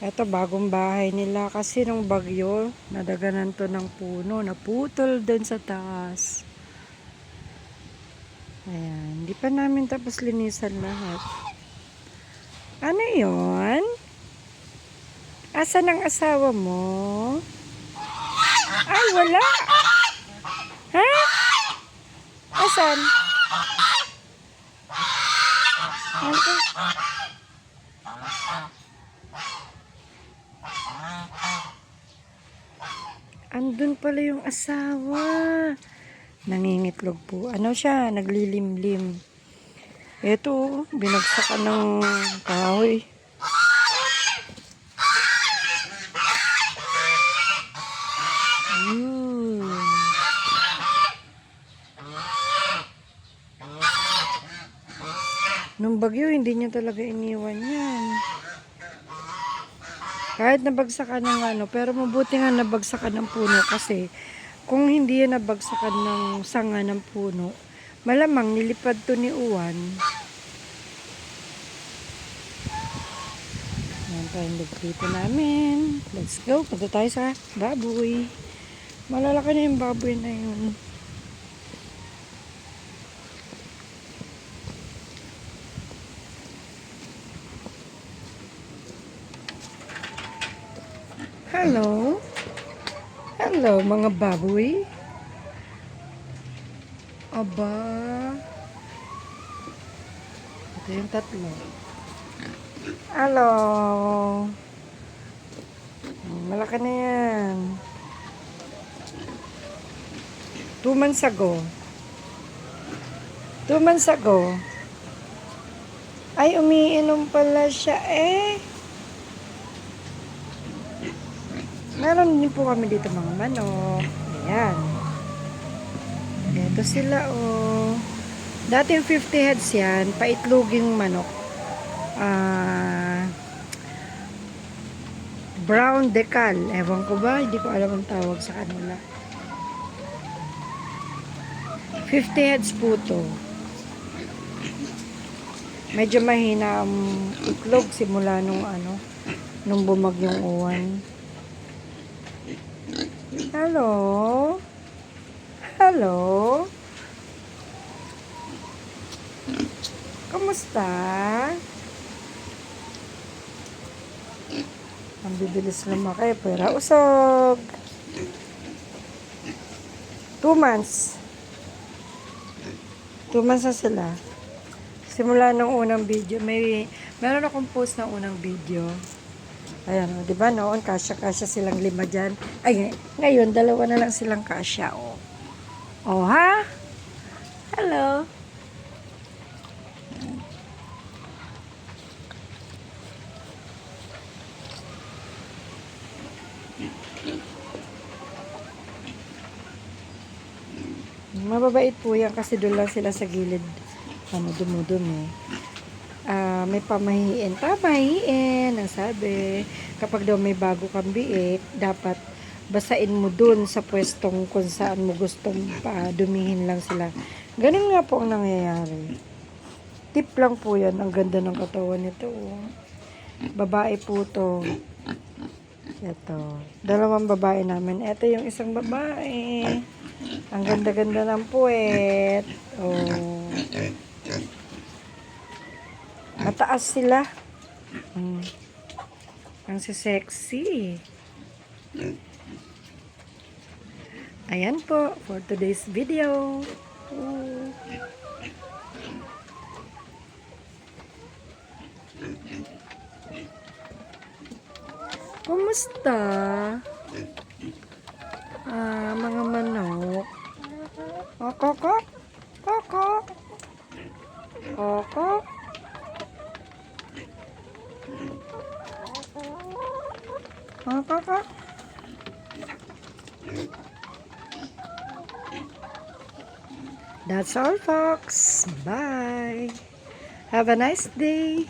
Eto, bagong bahay nila kasi nung bagyo, nadaganan to ng puno, naputol dun sa taas. Ayan, hindi pa namin tapos linisan lahat. Ano yon? Asan ang asawa mo? Ay, wala! Ha? Asan? Ano? Andun pala yung asawa. Nangingitlog po. Ano siya? Naglilimlim. Ito, binagsakan ng kahoy. Yun. Nung bagyo, hindi niya talaga iniwan yan. Kahit nabagsakan ng ano, pero mabuti nga nabagsakan ng puno kasi kung hindi yan nabagsakan ng sanga ng puno, malamang nilipad to ni Uwan. Yan pa yung dito namin. Let's go. Punta tayo sa baboy. Malalaki na yung baboy na yun. Hello. Hello mga baboy. Aba. Ito yung tatlo. Hello. Malaki na yan. 2 months ago. 2 months ago. Ay, umiinom pala siya eh. Meron din po kami dito mga manok. Ayan. Ito sila oh. Dati 50 heads yan. Paitloging manok. Brown decal. Ewan ko ba? Hindi ko alam ang tawag sa kanila. 50 heads po to. Medyo mahina ang itlog simula nung ano, nung bumagyong Uwan. Hello? Hello? Kamusta? Ang bibilis lumaki, pero usog. 2 months. 2 months na sila. Simula ng unang video, meron akong post ng unang video. Ayan, o, diba noon, kasya-kasya silang 5 dyan. Ay, ngayon, 2 na lang silang kasya, o. O, ha? Hello? Mababait po yan kasi doon lang sila sa gilid. Ano, dumudumi. May pamahiin. Pamahiin, ang sabi. Kapag daw may bago kang biik, dapat basain mo dun sa pwestong kung saan mo gustong dumihin lang sila. Ganun nga po ang nangyayari. Tip lang po yan. Ang ganda ng katawan nito. Babae po to. Ito. 2 babae namin. Ito yung isang babae. Ang ganda-ganda ng puwet. Oh. Mataas sila. Ang sexy. Ayan po for today's video. Kumusta? Mga manok. Koko? Koko? Koko? Koko? That's all, folks. Bye. Have a nice day.